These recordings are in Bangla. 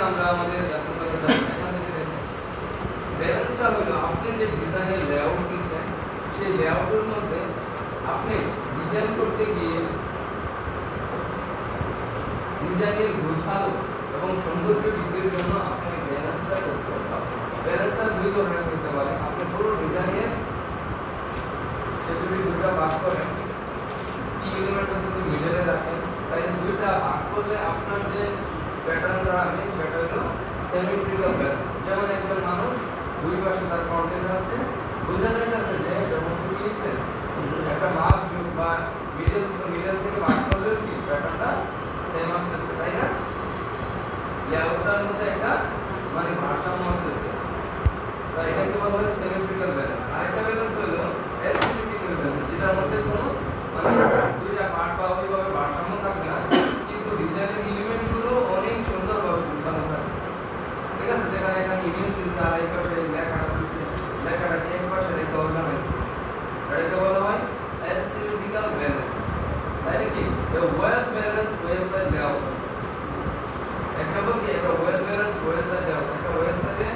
আমরা আমাদের জাতীয়তাকে জানি এখান থেকে দেখেন ব্যালেন্সটা হলো আপনি যে ডিজাইনের লেআউট দিচ্ছেন সেই লেআউটের মধ্যে আপনি ডিজাইন করতে গিয়ে ডিজাইনের গোছালো এবং সৌন্দর্য বৃদ্ধির জন্য আপনাকে ব্যালেন্সটা করতে হবে। ব্যালেন্সটা দুই ধরনের হতে পারে। আপনি পুরো ডিজাইনের যদি দুটো ভাগ করেন কি এলিমেন্টটা যদি মিডলে রাখেন তাই দুইটা ভাগ করলে আপনার যে প্যাটার্নটা হবে সেটা হলো সিমেট্রিক্যাল ব্যালেন্স। যেমন একজন মানুষ দুই পাশে তার কন্টেন্ট আছে বোঝা যাইতেছে যে যখন তুমি লিখছেন একটা মাপ যোগ বা মিডল থেকে ভাগ করলে কি প্যাটার্নটা সেম আসতেছে, তাই না? লেআউটটার মধ্যে একটা মানে ভারসাম্য আসতেছে। তো এটাকে বলা হয় সিমেট্রিক্যাল ব্যালেন্স। আরেকটা ব্যালেন্স হলো অ্যাসিমেট্রিক্যাল ব্যালেন্স, যেটার মধ্যে কোনো মানে দুইটা পার্ট বা ওইভাবে ভারসাম্য থাকবে না, কিন্তু ডিজাইনের এলিমেন্টগুলো অনেক সুন্দরভাবে গোছানো থাকে। ঠিক আছে? যেখানে এখানে ইমেজ দিচ্ছে আর এই পাশে লেখাটা দিচ্ছে, লেখাটাকে এক পাশে রেখে অর্গানাইজ করছে, এটাকে বলা হয় অ্যাসিমেট্রিক্যাল ব্যালেন্স। তাই কি a well balance website layout. Example কি একটা ওয়েল ব্যালেন্স ওয়েবসাইট লেআউট। একটা ওয়েবসাইটে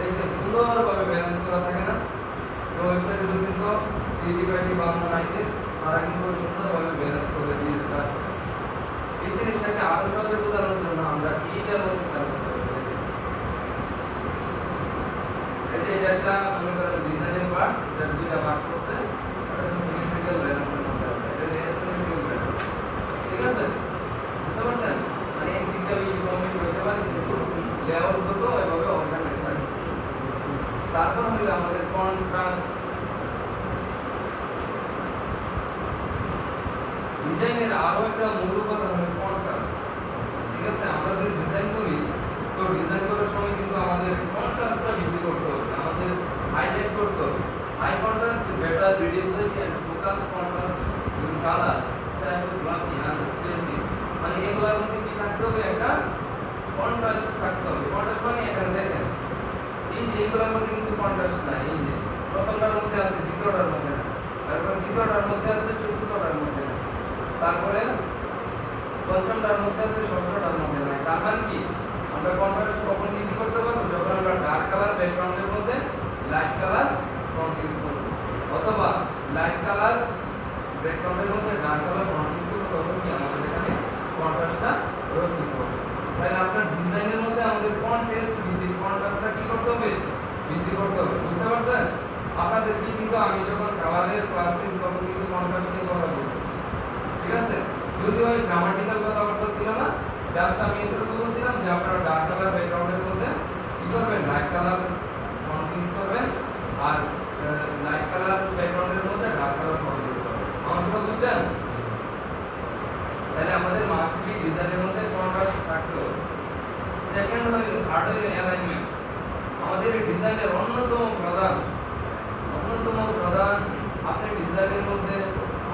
এই যে সুন্দরভাবে ব্যালেন্স করা থাকে না, তো ওয়েবসাইটে কিন্তু ক্রিয়েটিভিটি বানানো নাইতে তারা কিন্তু সুন্দরভাবে ব্যালেন্স করে দিয়ে যাচ্ছে। এই জিনিসটাকে আরো সহজে বোঝানোর জন্য আমরা এইটার মধ্যে কাজ করতে পারি। এই যে এটা একটা মনে করেন ডিজাইনের পার্ট, যার দুইটা পার্ট করছে, এটা হচ্ছে সিমেট্রিক্যাল ব্যালেন্সের মধ্যে আছে। এটা অ্যাসিমেট্রিক্যাল ব্যালেন্স। ঠিক আছে? বুঝতে পারছেন? মানে এক দিকটা বেশি কম বেশি হতে পারে, কিন্তু লেআউট গুলো এভাবে অর্গানাইজ থাকে। তারপর হলো আমাদের কন্ট্রাস্ট। ডিজাইনের আরো একটা মূল উপাদান হলো কন্ট্রাস্ট। ঠিক আছে? আমরা যদি ডিজাইন করি তো ডিজাইন করার সময় কিন্তু আমাদের কন্ট্রাস্টটা বৃদ্ধি করতে হবে, আমাদের হাইলাইট করতে হবে। High contrast better readability and focus contrast in colour typography and spacing, মানে এগুলোর মধ্যে কি থাকতে হবে? একটা কন্ট্রাস্ট থাকতে হবে। কন্ট্রাস্ট মানে এখানে দেখেন এই যে এগুলোর মধ্যে কিন্তু কন্ট্রাস্ট নাই। এই যে প্রথমটার মধ্যে আছে, দ্বিতীয়টার মধ্যে নাই, তারপর তৃতীয়টার মধ্যে আছে, চতুর্থটার মধ্যে নাই, তারপরে পঞ্চমটার মধ্যে আছে, ষষ্ঠটার মধ্যে নাই। তার মানে কি আমরা কন্ট্রাস্ট কখন বৃদ্ধি করতে পারবো? যখন আমরা ডার্ক কালার ব্যাকগ্রাউন্ডের মধ্যে লাইট কালার ফন্ট ইউজ করব, অথবা লাইট কালার ব্যাকগ্রাউন্ডের মধ্যে ডার্ক কালার ফন্ট ইউজ করব, তখন কি আমাদের এখানে কন্ট্রাস্টটা রক্ষিত হবে। তাই আপনার ডিজাইনের মধ্যে আমাদের কন্ট্রাস্ট বৃদ্ধি, কন্ট্রাস্টটা কি করতে হবে? বৃদ্ধি করতে হবে। বুঝতে পারছেন? আপনাদের কি কিন্তু আমি যখন কালারের ক্লাস নিই তখন কিন্তু কন্ট্রাস্ট নিয়ে কথা বলছি। ঠিক আছে? যদিও ওই গ্রামাটিক্যাল কথাবার্তা ছিল না, জাস্ট আমি এতটুকু বলছিলাম যে আপনারা ডার্ক কালার ব্যাকগ্রাউন্ডের মধ্যে কি করবেন? লাইট কালার ফন্ট ইউজ করবেন, আর লাইট কালার ব্যাকগ্রাউন্ডের মধ্যে ডার্ক কালার ফন্ট ইউজ করবেন। আমার কথা বুঝছেন? তাহলে আমাদের মাস্টারপি ডিজাইনের মধ্যে কন্ট্রাস্ট থাকতে হবে। সেকেন্ড হলো থার্ড হলো অ্যালাইনমেন্ট। আমাদের ডিজাইনের অন্যতম প্রধান আপনি ডিজাইনের মধ্যে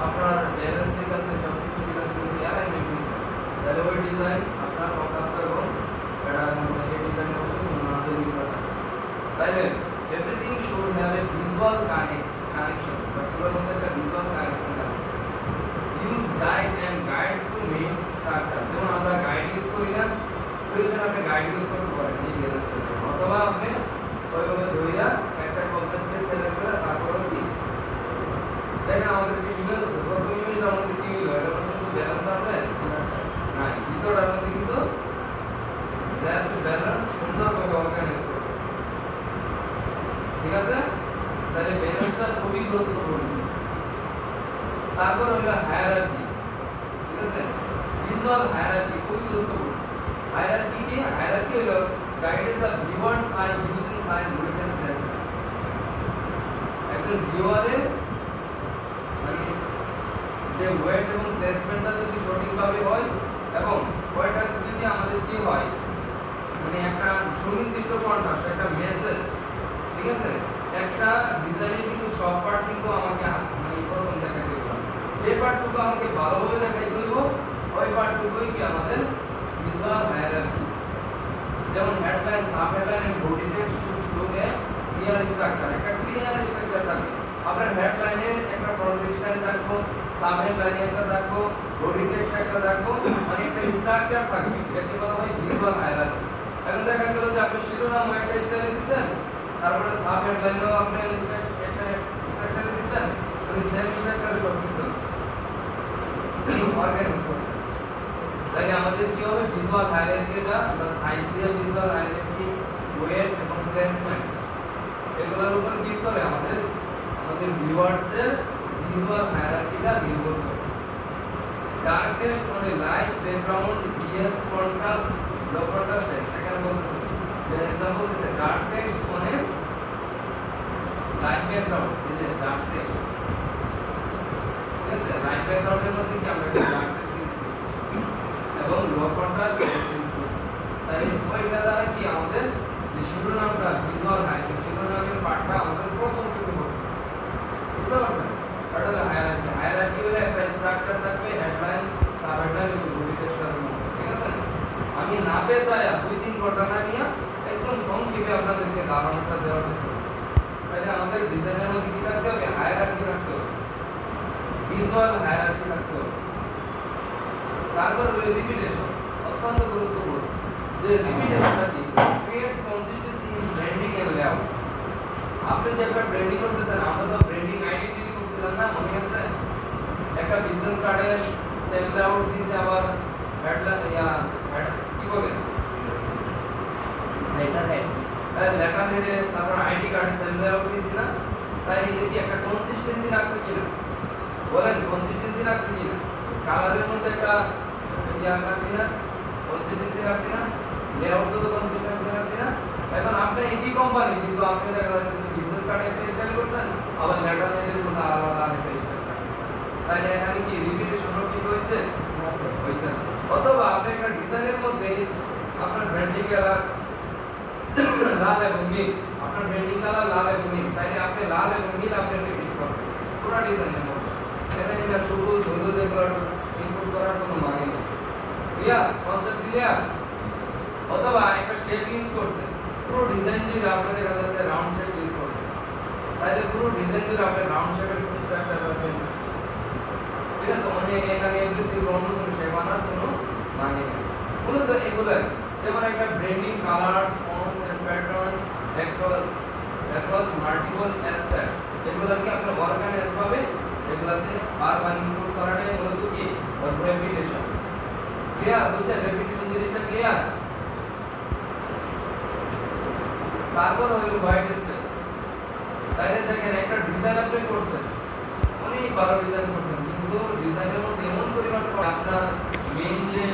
আপনার ব্যালেন্স ঠিক আছে, সবকিছু ঠিক আছে, কিন্তু অ্যালাইনমেন্ট ঠিক আছে, তাহলে ওই ডিজাইন আপনার অকাত্য এবং এই ডিজাইনের মধ্যে নান্দনিকতা থাকে। তাইলে everything should have a visual connection, সবগুলোর মধ্যে একটা ভিজুয়াল কানেকশন থাকে। Use guide and guides to make structure. যেমন আমরা গাইড ইউজ করি না, প্রয়োজন আপনি গাইড ইউজ করতে পারেন এই ব্যালেন্সের জন্য, অথবা আপনি ওইভাবে ধইরা একটা কনসেপ্টকে সিলেক্ট করে তারপরে কি দেখেন আমাদের যে ইমেজ আছে, প্রথম ইমেজটার মধ্যে কি হলো? এটার মধ্যে কিন্তু ব্যালেন্স আছে নাই, দ্বিতীয়টার মধ্যে কিন্তু ব্যালেন্স সুন্দরভাবে অর্গানাইজ করছে। ঠিক আছে? তাহলে ব্যালেন্সটা খুবই গুরুত্বপূর্ণ। তারপর হলো হায়ারার্কি। ঠিক আছে? ভিজুয়াল হায়ারার্কি খুবই গুরুত্বপূর্ণ। হায়ারার্কি কি? হায়ারার্কি হলো guided the viewers I using size written placement. একজন ভিউয়ারের মানে যে ওয়েট এবং প্লেসমেন্টটা যদি সঠিকভাবে হয় এবং ওয়েটটা যদি আমাদের কি হয় মানে একটা সুনির্দিষ্ট কন্ট্রাস্ট, একটা মেসেজ। ঠিক আছে? একটা ডিজাইনে কিন্তু সব পার্ট কিন্তু আমাকে মানে প্রথম দেখাই দেব, যে পার্টটুকু আমাকে ভালোভাবে দেখাই দেব ওই পার্টটুকুই কি আমাদের ভিজুয়াল হায়ারার্কি। যেমন headline, sub headline and body text should show a clear structure. একটা ক্লিয়ার স্ট্রাকচার থাকে। আপনার হেডলাইনের একটা ফ্রন্ট টেক্সট থাকবো, সাব হেডলাইনে একটা থাকবো, বডি টেক্সট একটা থাকবো, মানে একটা স্ট্রাকচার থাকবে। এটাকে বলা হয় ভিজুয়াল হায়ারার্কি। এখন দেখা গেল যে আপনি শিরোনাম একটা স্টাইলে দিচ্ছেন, তারপরে সাব হেডলাইনও আপনি একটা স্ট্রাকচারে দিচ্ছেন, মানে সেম স্ট্রাকচারে সব কিছু অর্গানাইজ করছেন। তাই আমাদের কি হবে, ভিজুয়াল হায়ারার্কিটা বা সাইজ দিয়ে ভিজুয়াল হায়ারার্কি, ওয়েট এবং প্লেসমেন্ট এগুলোর উপর কি করে আমাদের ভিউয়ার্সের ভিজুয়াল হায়ারার্কিটা নির্ভর করে। Darkest on a light background, yes contrast, low contrast text. এখানে বলতেছে যে एग्जांपल দিছে dark text on a light background, এই যে dark text, ঠিক আছে, লাইট ব্যাকগ্রাউন্ডের মধ্যে কি আমরা একটা dark text এবং low contrast text ইউজ করছি। তাই ওইটা দ্বারা কি আমাদের যে শিরোনামটা ভিজুয়াল হায়ারার্কি, শিরোনামের পার্টটা আমাদের প্রথম শুরু হবে, বুঝতে পারছেন? এটা হলো হায়ারার্কি। হায়ারার্কি হলো একটা স্ট্রাকচার থাকবে, হেডলাইন, সাব হেডলাইন এবং বডি টেক্সটের মধ্যে, ঠিক আছে? আমি না পেঁচায়া 2-3 ঘটনা নিয়ে একদম সংক্ষেপে আপনাদেরকে ধারণাটা দেওয়ার চেষ্টা করব। তাহলে আমাদের ডিজাইনের মধ্যে কি রাখতে হবে? হায়ারার্কি রাখতে হবে, ভিজুয়াল হায়ারার্কি রাখতে হবে। তারপর হলো রিপিটেশন, অত্যন্ত গুরুত্বপূর্ণ। যে রিপিটেশনটা কি creates consistency in branding and layout. আপনি যে একটা ব্র্যান্ডিং করতেছেন, আমরা তো ব্র্যান্ডিং আইডেন্টিটি করছিলাম না, মনে আছে? একটা বিজনেস কার্ডের সেল লেআউট দিয়েছে, আবার হেড কি বলে লেটার হেডে, তারপর আইডি কার্ডের সেল লেআউট দিয়েছি না? তাই এটা কি একটা কনসিস্টেন্সি রাখছে কিনা বলেন? কনসিস্টেন্সি রাখছে কিনা? কালারের মধ্যে একটা রাখছি না, কনসিস্টেন্সি রাখছি না? লেআউট তো কনসিস্টেন্সি রাখছি না? এখন আপনি একই কোম্পানি, কিন্তু আপনি দেখা যাচ্ছে বিজনেস কার্ডে একটা স্টাইল করতেন, আবার লেটার হেডের মধ্যে আলাদা আরেকটা স্টাইল রাখছেন। তাহলে এখানে কি রিপিটেশন কি হয়েছে? হয়েছে। অথবা আপনি একটা ডিজাইনের মধ্যে আপনার ব্র্যান্ডিং কালার লাল এবং নীল, আপনার ব্র্যান্ডিং কালার লাল এবং নীল, তাইলে আপনি লাল এবং নীল আপনি রিপিট করবেন পুরো ডিজাইনের মধ্যে। এখানে এটা সবুজ হলুদ এগুলো ইনপুট করার কোনো মানে নেই। ক্লিয়ার? Concept clear? অথবা একটা শেপ ইউজ করছেন, পুরো ডিজাইন জুড়ে আপনি দেখা যাচ্ছে রাউন্ড শেপ ইউজ করছেন, তাইলে পুরো ডিজাইন জুড়ে আপনি রাউন্ড শেপের স্ট্রাকচার রাখবেন, ঠিক আছে? মানে এখানে এভরিথিং অন্য কোনো শেপ আনার কোনো মানে নেই। মূলত এগুলো যেমন একটা branding, colours, fonts and patterns across multiple assets, এগুলো কি আপনি অর্গানাইজ ভাবে এগুলাতে বারবার ইনপুট করাটাই মূলত কি রেপিটেশন। ক্লিয়ার? বুঝছেন রেপিটেশন জিনিসটা? ক্লিয়ার? তারপর হলো হোয়াইট স্পেস। তাইলে দেখেন একটা ডিজাইন আপনি করছেন, অনেক ভালো ডিজাইন করছেন, কিন্তু ডিজাইনের মধ্যে এমন পরিমাণ আপনার মেইন যে